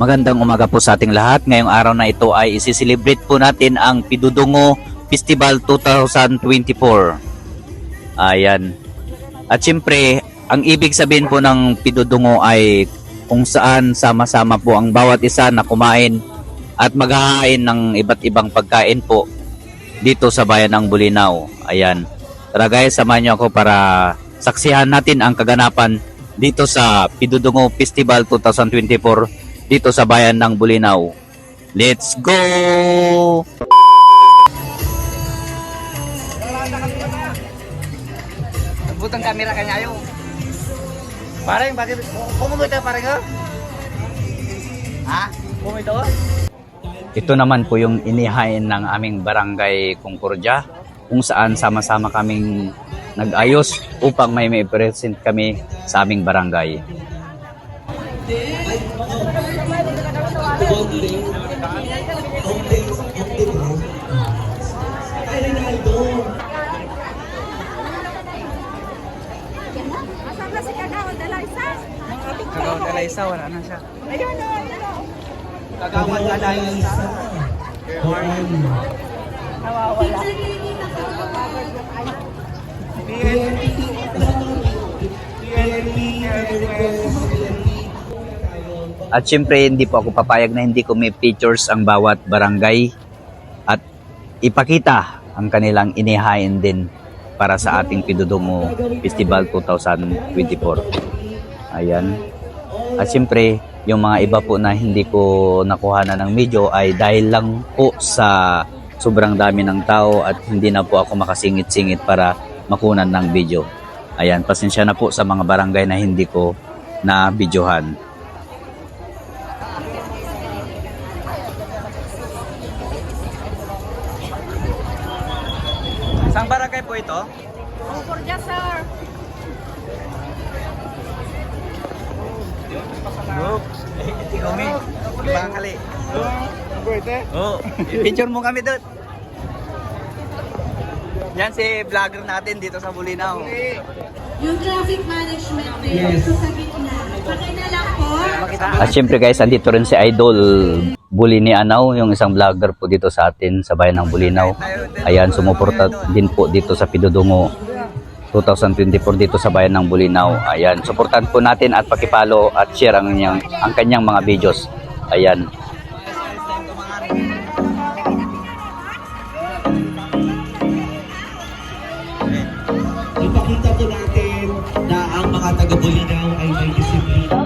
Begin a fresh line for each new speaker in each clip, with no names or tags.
Magandang umaga po sa ating lahat. Ngayong araw na ito ay isi-celebrate po natin ang Pidudungo Festival 2024. Ayan. At syempre, ang ibig sabihin po ng Pidudungo ay kung saan sama-sama po ang bawat isa na kumain at maghahain ng iba't ibang pagkain po dito sa bayan ng Bulinaw. Ayan. Tara guys, samahan niyo ako para saksihan natin ang kaganapan dito sa Pidudungo Festival 2024 dito sa bayan ng Bulinaw. Let's go!
Butang kamera kanya ayo. Parang bakit kumumita parang ha? Ha? Kumito?
Ito naman po yung inihain ng aming barangay Concordia kung saan sama-sama kaming nag-ayos upang may present kami sa aming barangay.
Asan na si Kagawad Dalaysa?
Kagawad Dalaysa wala na siya. Kagawad Dalaysa. Nawawala.
At syempre hindi po ako papayag na hindi ko may pictures ang bawat barangay at ipakita ang kanilang inihain din para sa ating Pidudungo Festival 2024. Ayan. At syempre yung mga iba po na hindi ko nakuha ng video ay dahil lang po sa sobrang dami ng tao at hindi na po ako makasingit-singit para makunan ng video. Ayan, pasensya na po sa mga barangay na hindi ko na videohan.
Saan barangay po ito?
Concordia, sir.
Oops. Kami. Ibang kali. Oh, picture mo kami doon. Yan si vlogger natin dito sa Bulinaw.
Yung traffic management na yun, so sa gitna. Pakinalak po.
At syempre guys, andito rin si Idol Bulini Anaw, yung isang vlogger po dito sa atin sa bayan ng Bulinaw. Ayan, sumuporta din po dito sa Pidudungo 2024 dito sa bayan ng Bulinaw. Ayan, suportahan po natin at pakipalo at share ang kanyang mga videos. Ayan.
Ipakita po natin na ang mga taga-Bulinaw ay may disiplina.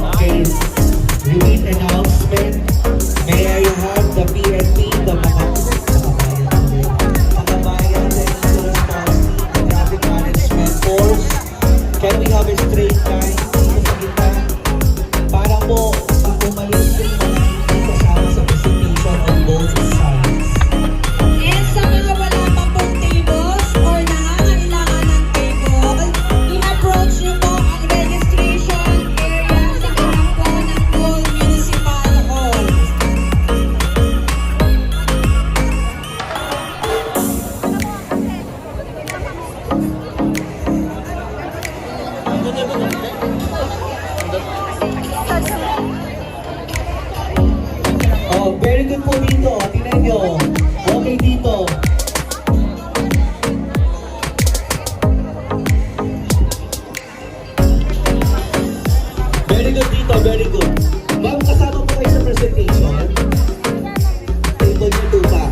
Okay, repeat announcement. May I have the PNP, the mga kababayan, the insurance policy, the traffic management force. Can we have a straight line dito sa gitna? Para po sa umalis yung mga hindi kasama sa presentation on both sides.
And sa mga wala pa pong tables or nangangailangan ng table, i-approach nyo po ang registration area sa harap po ng Bull Municipal Hall.
Oh, very good po dito. Tingnan nyo. Okay dito. Very good dito, very good. Ma'am, kasama po kayo sa presentation. Table nyo tupa.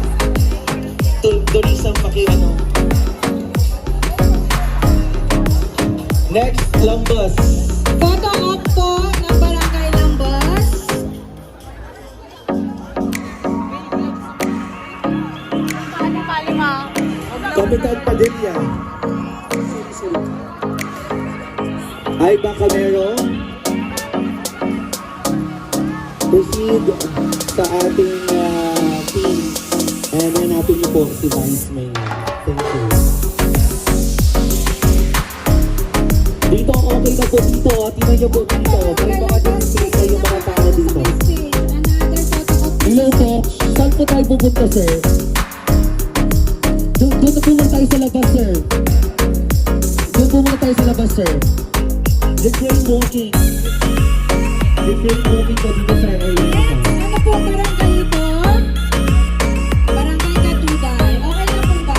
Tulisang pakiano. Next, Lambas.
Photo op po ng Barangay Lambas.
Kapitan Padilla. Ay, Bacamero. Proceed sa ating team. And hanapin niyo po si Vice Mayor. Thank you. Dito, okay na po dito. Tingnan niyo po dito. May mga demonstrate na yung mga tao dito.
Another photo op.
Hello po. po tayo pupunta, sir? Doon na po muna tayo sa labas, sir. Doon po muna tayo sa labas, sir. Refrain walking. Refrain walking po dito sa area.
Ano po, barangay ito? Barangay Katuday. Okay na po ba?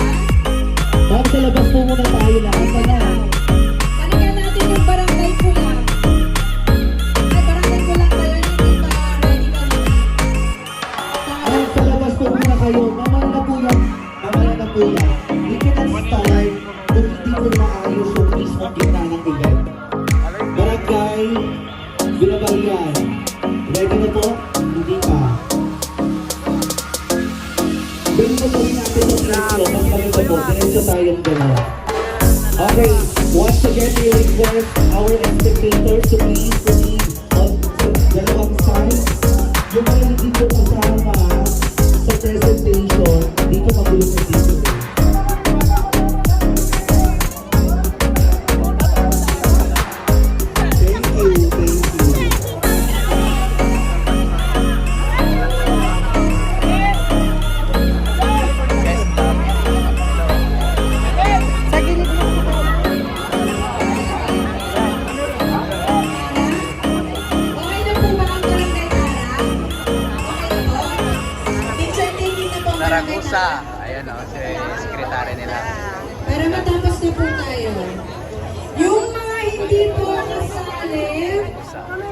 Ma'am, sa labas po muna tayo lahat. Sana.
Balikan natin yung barangay ko lang. Ay, barangay ko lang kayo. Hindi pa ready ka na.
Ma'am, sa labas po muna kayo. Mamaya na po yan. Mamaya na po yan. We cannot start kung hindi po maayos yung mismong gitna ng event. Barangay, Binabayan. Ready na po? Hindi pa. Ganito po rin natin yung intro. Mas maganda po. Diretso tayong dalawa. Okay, once again, we request our spectators to please proceed on dalawang side. Yung mga hindi po kasama sa presentation, dito magulong na dito. Thank you, thank you.
Okay na po ba ang barangay Tara? Okay na po? Picture taking na po ang barangay
Naragusa.
Tara.
Ayan o, si sekretary nila.
Para matapos na po tayo. Yung mga hindi po nasali,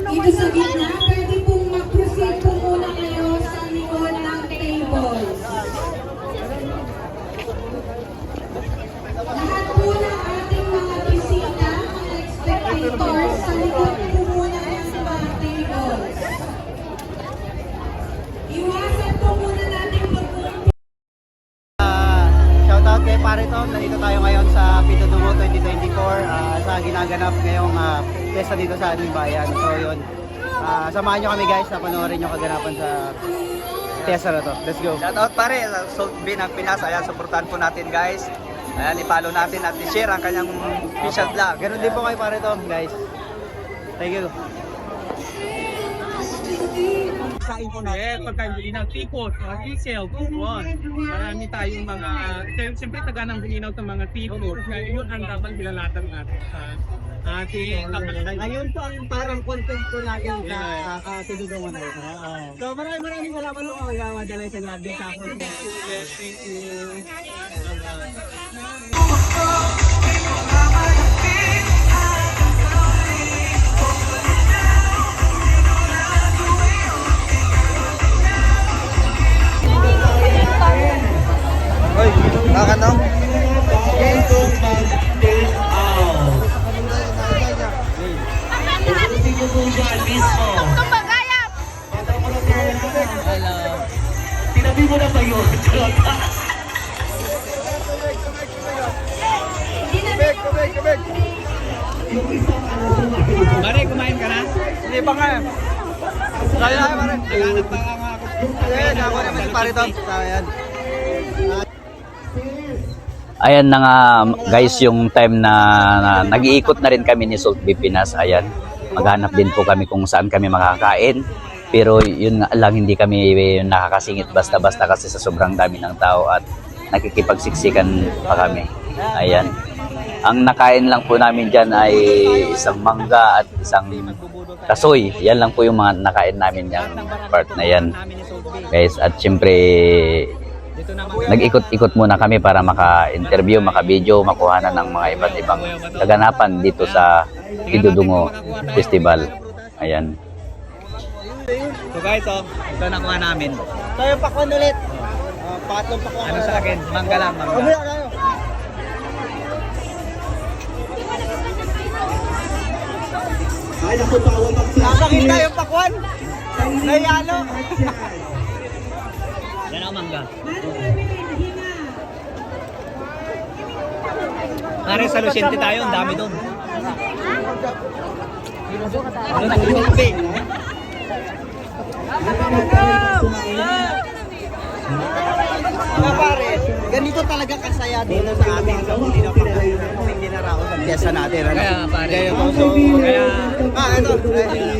dito sa gitna, pwede pong mag-proceed po muna kayo sa likod ng tables. Lahat po ng ating mga bisita, mga spectators, sa likod po muna ng mga tables. Iwasan po muna natin pagpupunta.
Shoutout kay Pare Tom. Nandito tayo ngayon sa Pitutungo 2024 sa ginaganap ngayong fiesta dito sa ating bayan. So yun, samahan nyo kami guys na panoorin yung kaganapan sa fiesta na to. Let's go. Shoutout pare sa Salt B ng Pinas. Ayan, supportan po natin guys. Ayan, i-follow natin at i-share ang kanyang official vlog. Ganun din po kay Pare Tom guys. Thank you.
Kain po natin. Pagkain bulinaw, tipot, isel, buwan. Marami tayong mga, siyempre taganang bulinaw sa mga tipot. Yun ang dapat bilalatan natin sa ating kapatid.
Ayun po ang parang content ko natin sa Tidudungan na ito.
So maraming salamat po ang madala sa natin sa ako. Thank you.
Hoy, nakakano?
Welcome mag-take out. Pagkakusin niyo po dyan mismo. Bata mo na tayo. Tinabi mo na ba yun? Yung isang ano sa
Pare, kumain ka na? Hindi pa nga. Kaya na pare. Naghanap pa nga ako. Eh, ako naman si Pare Tom. Ayan.
Ayan na nga guys yung time na nag-iikot na rin kami ni Salt B Pinas. Ayan, maghanap din po kami kung saan kami makakain. Pero yun nga lang, hindi kami nakakasingit basta-basta kasi sa sobrang dami ng tao at nakikipagsiksikan pa kami. Ayan. Ang nakain lang po namin dyan ay isang mangga at isang kasoy. Yan lang po yung mga nakain namin yung part na yan. Guys, at syempre nag-ikot-ikot muna kami para maka-interview, maka-video, makuhanan ng mga iba't ibang kaganapan dito sa Pidudungo Festival. Ayan.
So guys, ito nakuha namin.
Tayo pakwan ulit. Pangatlong pakwan.
Ano sa akin? Mangga lang, mangga.
Ay, naku, bawal
Nakakita yung pakwan. Nayalo. Yan ang mangga. Pare, sa Luciente tayo, ang dami doon. Ano na tubig? Mga pare, ganito talaga kasaya dito sa ating Bulinaw kung hindi na raw sa piyesa natin. Ano? Kaya pare, ito. So, kaya, ito.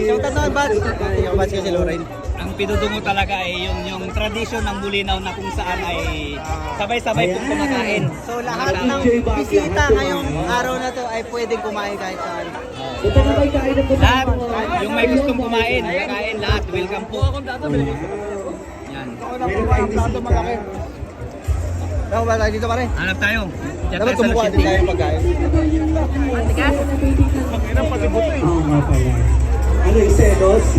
Shoutout sa Bats. Yung Bats kasi Lorraine.
Ang
Pidudungo talaga ay yung tradisyon ng Bulinaw na kung saan ay sabay-sabay pong kumakain.
So lahat ng bisita ngayong araw na to ay pwedeng kumain kahit saan.
Ito na may kain na po.
Lahat, yung may gustong kumain, kakain lahat. Welcome po. Yan.
Meron tayong bisita.
Tama ba tayo dito pare?
Hanap tayo. Diyan
Dapat
tayo sa
kumuha din
Lucente.
tayo ng pagkain.
Oo nga pala. Ano yung selos?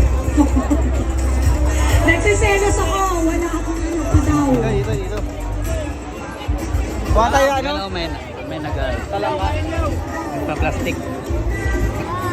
Nagsiselos ako. Wala akong ano pa daw.
Dito. Kuha tayo ano?
May nagpa-plastic.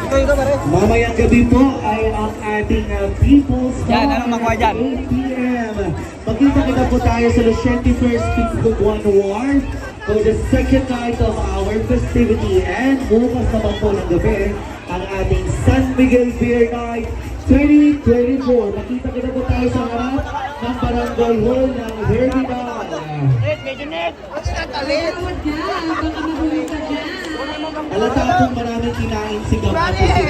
Dito pare.
Mamayang gabi po ay ang ating People's
Yan,
Bar
anong makuha dyan?
8 p.m. Magkita-kita po tayo sa Lucente First Pizza One Award for the second night of our festivity. And bukas naman po ng gabi ang ating San Miguel Beer Night 2024. Magkita-kita po tayo sa harap ng Barangay Hall ng Herminal.
Tawad ka. Baka mahulog ka dyan.
Alata akong maraming kinain si Gama kasi stick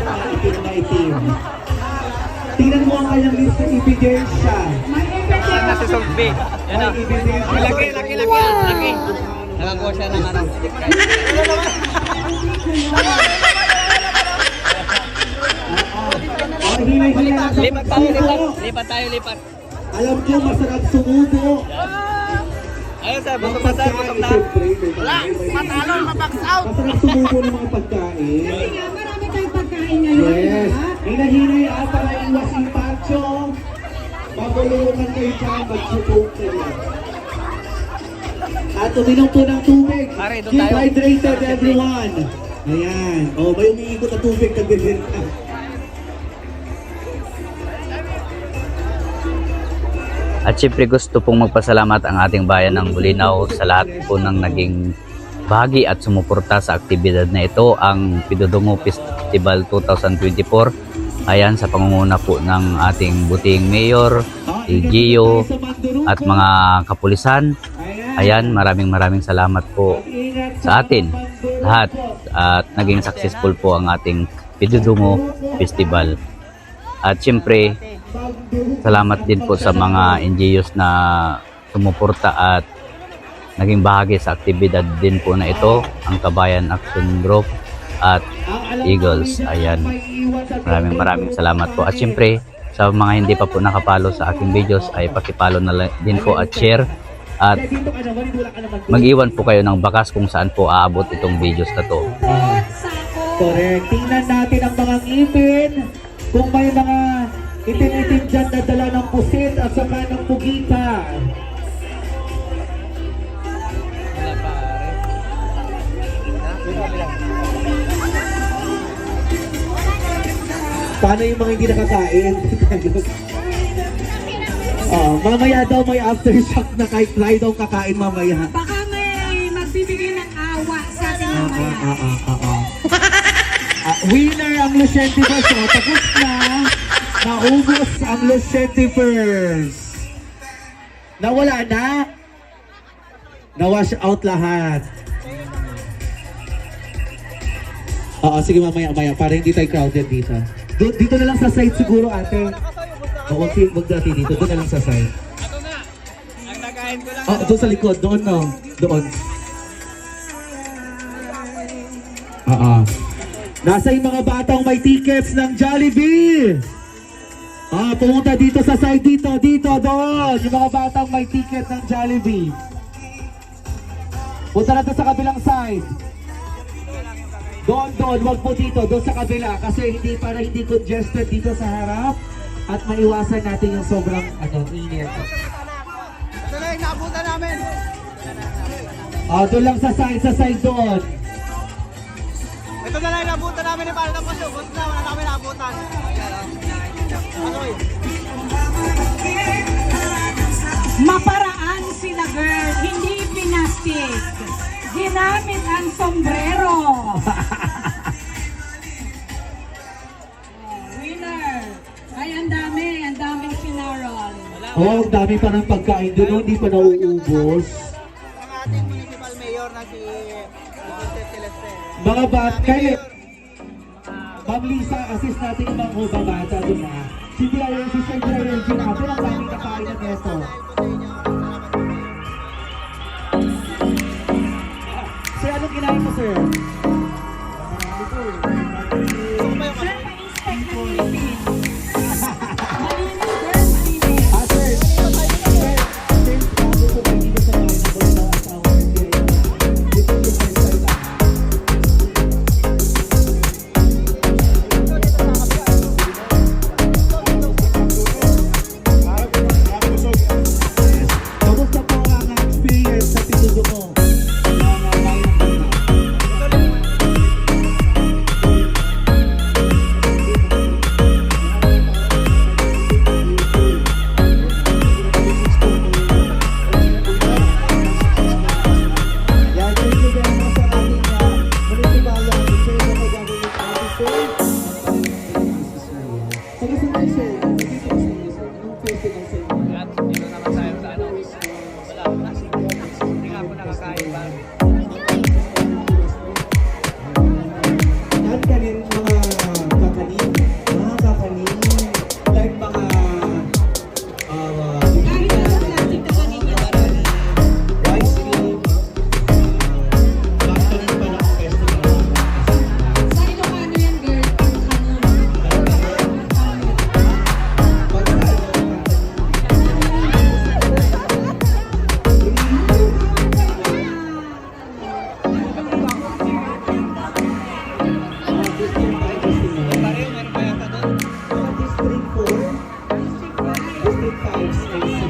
na itim na itim. Tingnan mo ang kanyang list ng ebidensya.
May ebidensya.
Nasa Solve. Yan o.
May ebidensya.
Laki. Nakakuha siya ng ano.
Oh, hinay-hinay na sa
Lipat tayo,
pagsubo.
lipat tayo, lipat.
Alam ko masarap sumubo.
Ayun sir,
Ang
busog na sir,
pagkain,
busog na.
siyempre, masarap sumubo ng mga pagkain.
Kasi nga, marami tayong pagkain ngayon.
Yes.
diba?
Hinahinay para iwas impacho. Mabulungan kayo dyan, mag-support kayo. At uminom po ng tubig.
Pare, doon
Keep
tayo.
hydrated everyone. Ayan. O, may umiikot na tubig, nagbibir ka.
At syempre gusto pong magpasalamat ang ating bayan ng Bulinaw sa lahat po ng naging bahagi at sumuporta sa aktibidad na ito, ang Pidudungo Festival 2024. Ayan, sa pangunguna po ng ating buting mayor, LGU at mga kapulisan. Ayan, maraming salamat po sa atin lahat at naging successful po ang ating Pidudungo Festival. At syempre, salamat din po sa mga NGOs na sumuporta at naging bahagi sa aktibidad din po na ito, ang Kabayan Action Group at Eagles. Ayan, maraming salamat po. At syempre, sa mga hindi pa po nakapalo sa aking videos ay pakipalo na din po at share. At mag-iwan po kayo ng bakas kung saan po aabot itong videos na to.
Correct. Tingnan natin ang mga ngipin. Kung may mga itim-itim dyan na dala ng pusit at saka ng pugita. Paano yung mga hindi nakakain? Mamaya daw may aftershock na kahit try daw kakain mamaya.
Baka may magbibigay ng awa sa ating mamaya.
Winner ang Lucente First. So, tapos na. Naubos ang Lucente First. Nawala na. Na-wash out lahat. Sige mamaya para hindi tayo crowded dito. Dito na lang sa side siguro ate. Wag natin dito. Doon na lang sa side.
Ito na. Ang nakain ko lang.
Doon sa likod. Doon no. Doon. Nasa yung mga batang may tickets ng Jollibee. Pumunta dito sa side dito. Doon. Yung mga batang may ticket ng Jollibee. Punta na doon sa kabilang side. Doon. Wag po dito. Doon sa kabila. Kasi para hindi congested dito sa harap. At maiwasan natin yung sobrang init.
Ito na yung naabutan namin.
Doon lang sa side doon.
Ito na lang yung naabutan namin ni para tapos yung bus na. Wala na kami naabutan.
Maparaan sila girl, hindi pinastik. Ginamit ang sombrero. Winner. Ay, ang daming sinarol.
Ang dami pa ng pagkain doon. Hindi pa nauubos.
Ang ating municipal mayor na si Jose Celeste.
Mga kayo. Ma'am Lisa, assist natin yung mga bata doon Si DRL, si Sir DRL natin ang daming nakain na neto. Sir, anong kinain mo, sir?
Sir, pa-inspect ng Philippines. Malinis, sir, malinis.
Sir, bago po kayo dito sa bahay ng Bulinaw asawa ng DRL. Dito po sa side lang. Kamusta po ang experience sa Pitudumo? Yan, thank you very much sa ating municipal chair na pag-government officer. Taga saan kayo, sir? Nandito ko sa inyo, sir. Anong festival sa inyo?
Dito naman tayo sa ano. Wala. Hindi nga po nakakain ba?
Lahat ka rin mga kakanin, like mga
Kahit anong klaseng kakanin niyo, sir.
rice cake, lahat ka rin pa ng festival.
Sa Ilocano yan, girl. Pangkanon.
Pareho, meron pa yata doon.
District 4, District 5, and 6.